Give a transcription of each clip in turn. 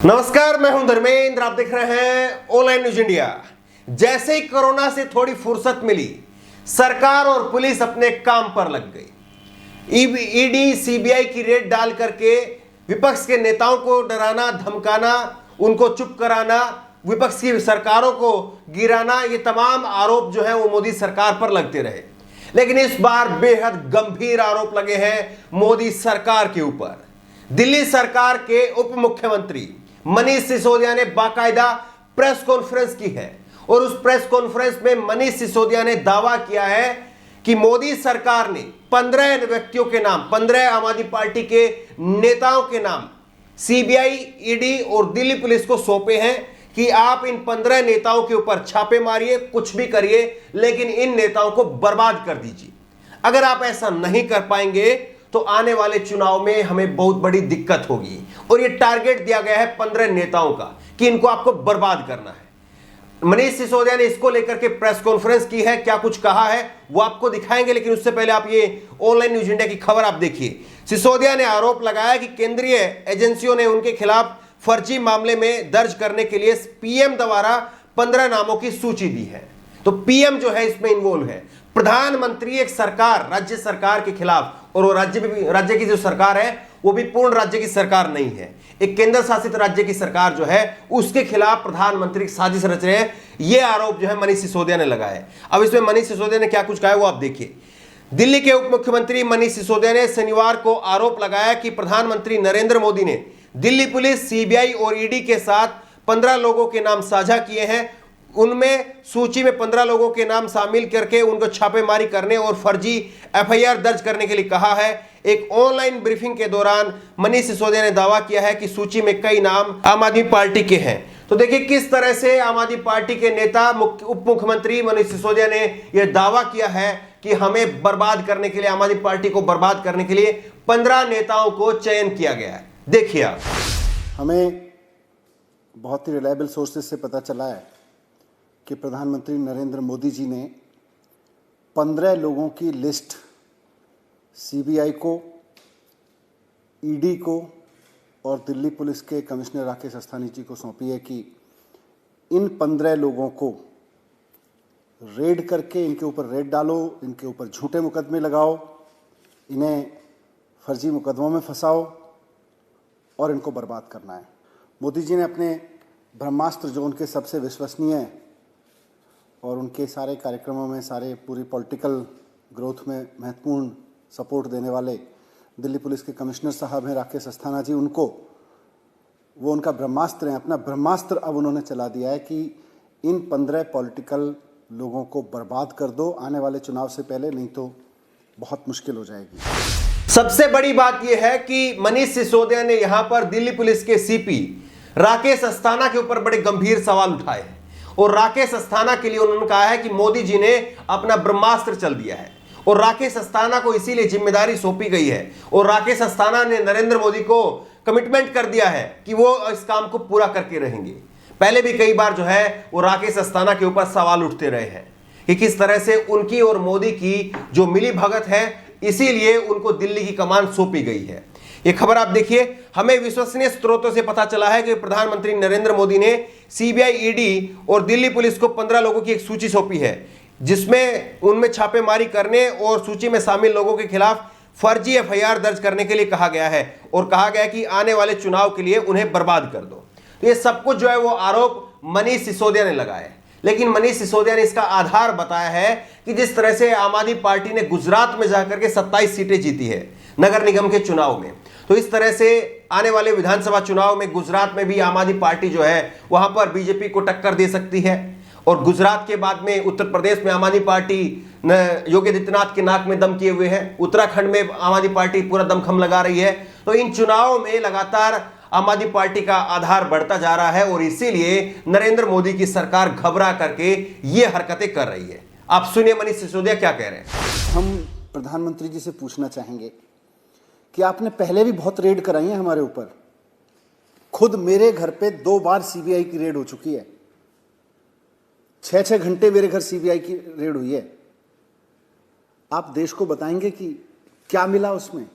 नमस्कार, मैं हूं धर्मेंद्र। आप देख रहे हैं ऑनलाइन न्यूज इंडिया। जैसे ही कोरोना से थोड़ी फुर्सत मिली, सरकार और पुलिस अपने काम पर लग गई। ईडी सीबीआई की रेड डाल करके विपक्ष के नेताओं को डराना, धमकाना, उनको चुप कराना, विपक्ष की सरकारों को गिराना, ये तमाम आरोप जो है वो मोदी सरकार पर लगते रहे। लेकिन इस बार बेहद गंभीर आरोप लगे हैं मोदी सरकार के ऊपर। दिल्ली सरकार के उप मुख्यमंत्री मनीष सिसोदिया ने बाकायदा प्रेस कॉन्फ्रेंस की है और उस प्रेस कॉन्फ्रेंस में मनीष सिसोदिया ने दावा किया है कि मोदी सरकार ने 15 व्यक्तियों के नाम, 15 आम आदमी पार्टी के नेताओं के नाम सीबीआई, ईडी और दिल्ली पुलिस को सौंपे हैं कि आप इन 15 नेताओं के ऊपर छापे मारिए, कुछ भी करिए, लेकिन इन नेताओं को बर्बाद कर दीजिए। अगर आप ऐसा नहीं कर पाएंगे तो आने वाले चुनाव में हमें बहुत बड़ी दिक्कत होगी। और ये टारगेट दिया गया है 15 नेताओं का कि इनको आपको बर्बाद करना है। मनीष सिसोदिया ने इसको लेकर के प्रेस कॉन्फ्रेंस की है, क्या कुछ कहा है वो आपको दिखाएंगे, लेकिन उससे पहले आप ये ऑनलाइन न्यूज इंडिया की खबर आप देखिए। सिसोदिया ने आरोप लगाया कि केंद्रीय एजेंसियों ने उनके खिलाफ फर्जी मामले में दर्ज करने के लिए पीएम द्वारा 15 नामों की सूची दी है। तो पीएम जो है इसमें इन्वॉल्व है। प्रधानमंत्री एक सरकार, राज्य सरकार के खिलाफ, और वो राज्य की जो सरकार है वो भी पूर्ण राज्य की सरकार नहीं है, एक केंद्र शासित राज्य की सरकार जो है उसके खिलाफ प्रधानमंत्री साजिश रच रहे हैं। ये आरोप जो है मनीष सिसोदिया ने लगाया है। अब इसमें मनीष सिसोदिया ने क्या कुछ कहा है वो आप देखिए। दिल्ली के उप मुख्यमंत्री मनीष सिसोदिया ने शनिवार को आरोप लगाया कि प्रधानमंत्री नरेंद्र मोदी ने दिल्ली पुलिस, सीबीआई और ईडी के साथ 15 लोगों के नाम साझा किए हैं। उनमें सूची में 15 लोगों के नाम शामिल करके उनको छापेमारी करने और फर्जी एफआईआर दर्ज करने के लिए कहा है। एक ऑनलाइन ब्रीफिंग के दौरान मनीष सिसोदिया ने दावा किया है कि सूची में कई नाम आम आदमी पार्टी के हैं। तो देखिए किस तरह से आम आदमी पार्टी के नेता उप मुख्यमंत्री मनीष सिसोदिया ने यह दावा किया है कि हमें बर्बाद करने के लिए, आम आदमी पार्टी को बर्बाद करने के लिए 15 नेताओं को चयन किया गया है। देखिए आप। हमें बहुत ही रिलायबल सोर्सेज से पता चला है कि प्रधानमंत्री नरेंद्र मोदी जी ने 15 लोगों की लिस्ट सीबीआई को, ईडी को और दिल्ली पुलिस के कमिश्नर राकेश अस्थाना जी को सौंपी है कि इन 15 लोगों को रेड करके इनके ऊपर रेड डालो, इनके ऊपर झूठे मुकदमे लगाओ, इन्हें फर्जी मुकदमों में फंसाओ और इनको बर्बाद करना है। मोदी जी ने अपने ब्रह्मास्त्र, जो उनके सबसे विश्वसनीय और उनके सारे कार्यक्रमों में, सारे पूरी पॉलिटिकल ग्रोथ में महत्वपूर्ण सपोर्ट देने वाले दिल्ली पुलिस के कमिश्नर साहब हैं राकेश अस्थाना जी, वो उनका ब्रह्मास्त्र है। अपना ब्रह्मास्त्र अब उन्होंने चला दिया है कि इन 15 पॉलिटिकल लोगों को बर्बाद कर दो आने वाले चुनाव से पहले, नहीं तो बहुत मुश्किल हो जाएगी। सबसे बड़ी बात यह है कि मनीष सिसोदिया ने यहां पर दिल्ली पुलिस के सीपी राकेश अस्थाना के ऊपर बड़े गंभीर सवाल उठाए हैं और राकेश अस्थाना के लिए उन्होंने कहा है कि मोदी जी ने अपना ब्रह्मास्त्र चल दिया है और राकेश अस्थाना को इसीलिए जिम्मेदारी सौंपी गई है और राकेश अस्थाना ने नरेंद्र मोदी को कमिटमेंट कर दिया है कि वो इस काम को पूरा करके रहेंगे। पहले भी कई बार जो है वो राकेश अस्थाना के ऊपर सवाल उठते रहे हैं कि किस तरह से उनकी और मोदी की जो मिली भगत है, इसीलिए उनको दिल्ली की कमान सौंपी गई है। ये खबर आप देखिए। हमें विश्वसनीय स्रोतों से पता चला है कि प्रधानमंत्री नरेंद्र मोदी ने सीबीआई, ईडी और दिल्ली पुलिस को 15 लोगों की एक सूची सौंपी है, जिसमें उनमें छापेमारी करने और सूची में शामिल लोगों के खिलाफ फर्जी एफआईआर दर्ज करने के लिए कहा गया है और कहा गया कि आने वाले चुनाव के लिए उन्हें बर्बाद कर दो। तो ये सब कुछ जो है वो आरोप मनीष सिसोदिया ने लगाया है। लेकिन मनीष सिसोदिया ने इसका आधार बताया है कि जिस तरह से आम आदमी पार्टी ने गुजरात में जाकर के 27 सीटें जीती है नगर निगम के चुनाव में, तो इस तरह से आने वाले विधानसभा चुनाव में गुजरात में भी आम आदमी पार्टी जो है वहां पर बीजेपी को टक्कर दे सकती है। और गुजरात के बाद में उत्तर प्रदेश में आम आदमी पार्टी योगी आदित्यनाथ के नाक में दम किए हुए है। उत्तराखंड में आम आदमी पार्टी पूरा दमखम लगा रही है। तो इन चुनावों में लगातार आम आदमी पार्टी का आधार बढ़ता जा रहा है और इसीलिए नरेंद्र मोदी की सरकार घबरा करके ये हरकतें कर रही है। आप सुनिए मनीष सिसोदिया क्या कह रहे हैं। हम प्रधानमंत्री जी से पूछना चाहेंगे कि आपने पहले भी बहुत रेड कराई है हमारे ऊपर। खुद मेरे घर पे 2 बार सीबीआई की रेड हो चुकी है। 6-6 घंटे मेरे घर सीबीआई की रेड हुई है। आप देश को बताएंगे कि क्या मिला उसमें,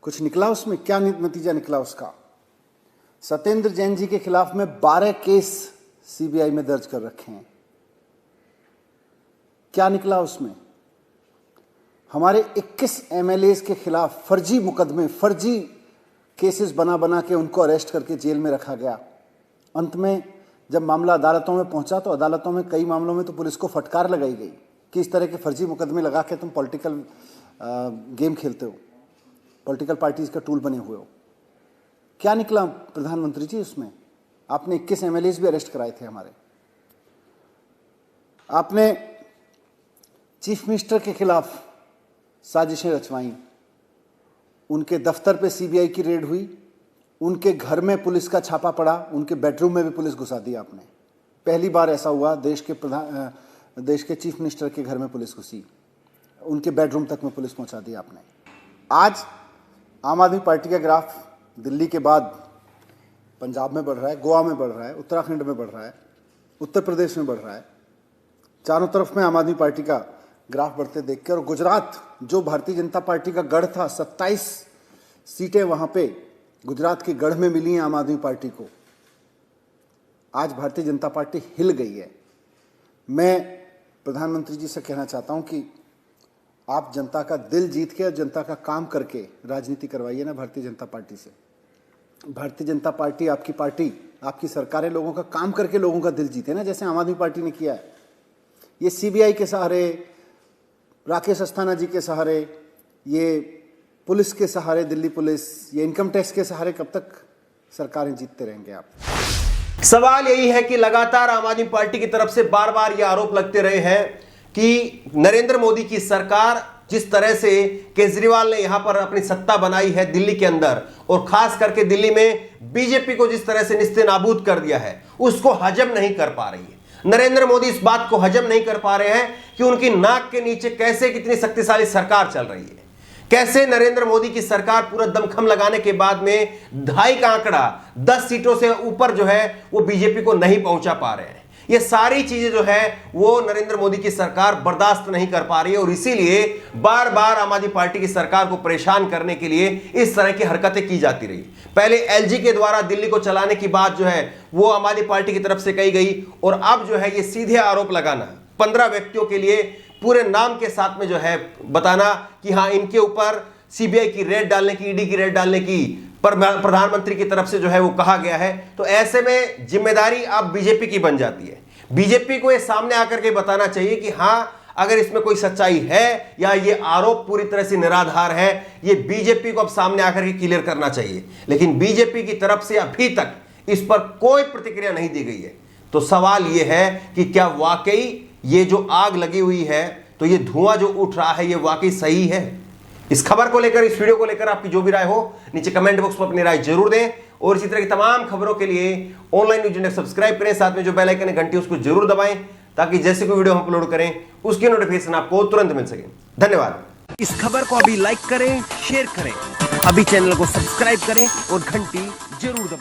कुछ निकला उसमें, क्या नतीजा निकला उसका? सत्येंद्र जैन जी के खिलाफ में 12 केस सीबीआई में दर्ज कर रखे हैं। क्या निकला उसमें? हमारे 21 एमएलएज के खिलाफ फर्जी मुकदमे, फर्जी केसेस बना बना के उनको अरेस्ट करके जेल में रखा गया। अंत में जब मामला अदालतों में पहुंचा तो अदालतों में कई मामलों में तो पुलिस को फटकार लगाई गई कि इस तरह के फर्जी मुकदमे लगा के तुम पॉलिटिकल गेम खेलते हो, पॉलिटिकल पार्टीज का टूल बने हुए हो। क्या निकला प्रधानमंत्री जी उसमें? आपने 21 एमएलएज भी अरेस्ट कराए थे हमारे। आपने चीफ मिनिस्टर के खिलाफ साजिशें रचवाई, उनके दफ्तर पे सीबीआई की रेड हुई, उनके घर में पुलिस का छापा पड़ा, उनके बेडरूम में भी पुलिस घुसा दी आपने। पहली बार ऐसा हुआ देश के चीफ मिनिस्टर के घर में पुलिस घुसी, उनके बेडरूम तक में पुलिस पहुंचा दी आपने। आज आम आदमी पार्टी का ग्राफ दिल्ली के बाद पंजाब में बढ़ रहा है, गोवा में बढ़ रहा है, उत्तराखंड में बढ़ रहा है, उत्तर प्रदेश में बढ़ रहा है। चारों तरफ में आम आदमी पार्टी का ग्राफ बढ़ते देख के, और गुजरात जो भारतीय जनता पार्टी का गढ़ था, 27 सीटें वहां पे गुजरात के गढ़ में मिली हैं आम आदमी पार्टी को। आज भारतीय जनता पार्टी हिल गई है। मैं प्रधानमंत्री जी से कहना चाहता हूं कि आप जनता का दिल जीत के और जनता का काम करके राजनीति करवाइए ना भारतीय जनता पार्टी से। भारतीय जनता पार्टी, आपकी सरकारें लोगों का काम करके लोगों का दिल जीते ना, जैसे आम आदमी पार्टी ने किया है। ये सीबीआई के सहारे, राकेश अस्थाना जी के सहारे, ये पुलिस के सहारे, दिल्ली पुलिस, ये इनकम टैक्स के सहारे कब तक सरकारें जीतते रहेंगे आप? सवाल यही है कि लगातार आम आदमी पार्टी की तरफ से बार बार ये आरोप लगते रहे हैं कि नरेंद्र मोदी की सरकार, जिस तरह से केजरीवाल ने यहां पर अपनी सत्ता बनाई है दिल्ली के अंदर, और खास करके दिल्ली में बीजेपी को जिस तरह से निस्ते नाबूद कर दिया है, उसको हजम नहीं कर पा रही है। नरेंद्र मोदी इस बात को हजम नहीं कर पा रहे हैं कि उनकी नाक के नीचे कैसे कितनी शक्तिशाली सरकार चल रही है, कैसे नरेंद्र मोदी की सरकार पूरा दमखम लगाने के बाद में 2.5 का आंकड़ा 10 सीटों से ऊपर जो है वो बीजेपी को नहीं पहुंचा पा रहे हैं। ये सारी चीजें जो है वो नरेंद्र मोदी की सरकार बर्दाश्त नहीं कर पा रही है, और इसीलिए बार बार आम आदमी पार्टी की सरकार को परेशान करने के लिए इस तरह की हरकतें की जाती रही। पहले एलजी के द्वारा दिल्ली को चलाने की बात जो है वो आम आदमी पार्टी की तरफ से कही गई, और अब जो है ये सीधे आरोप लगाना 15 व्यक्तियों के लिए पूरे नाम के साथ में जो है बताना कि हाँ, इनके ऊपर सीबीआई की रेड डालने की, ईडी की रेड डालने की पर प्रधानमंत्री की तरफ से जो है वो कहा गया है। तो ऐसे में जिम्मेदारी अब बीजेपी की बन जाती है। बीजेपी को ये सामने आकर के बताना चाहिए कि हाँ, अगर इसमें कोई सच्चाई है या ये आरोप पूरी तरह से निराधार है, ये बीजेपी को अब सामने आकर के क्लियर करना चाहिए। लेकिन बीजेपी की तरफ से अभी तक इस पर कोई प्रतिक्रिया नहीं दी गई है। तो सवाल ये है कि क्या वाकई ये जो आग लगी हुई है, तो ये धुआं जो उठ रहा है, ये वाकई सही है? इस खबर को लेकर, इस वीडियो को लेकर आपकी जो भी राय हो नीचे कमेंट बॉक्स में अपनी राय जरूर दें, और इसी तरह की तमाम खबरों के लिए ऑनलाइन न्यूज इंडिया सब्सक्राइब करें, साथ में जो बेल आइकन है घंटी उसको जरूर दबाएं, ताकि जैसे कोई वीडियो हम अपलोड करें उसकी नोटिफिकेशन आपको तुरंत मिल सके। धन्यवाद। इस खबर को अभी लाइक करें, शेयर करें, अभी चैनल को सब्सक्राइब करें और घंटी जरूर दबाएं।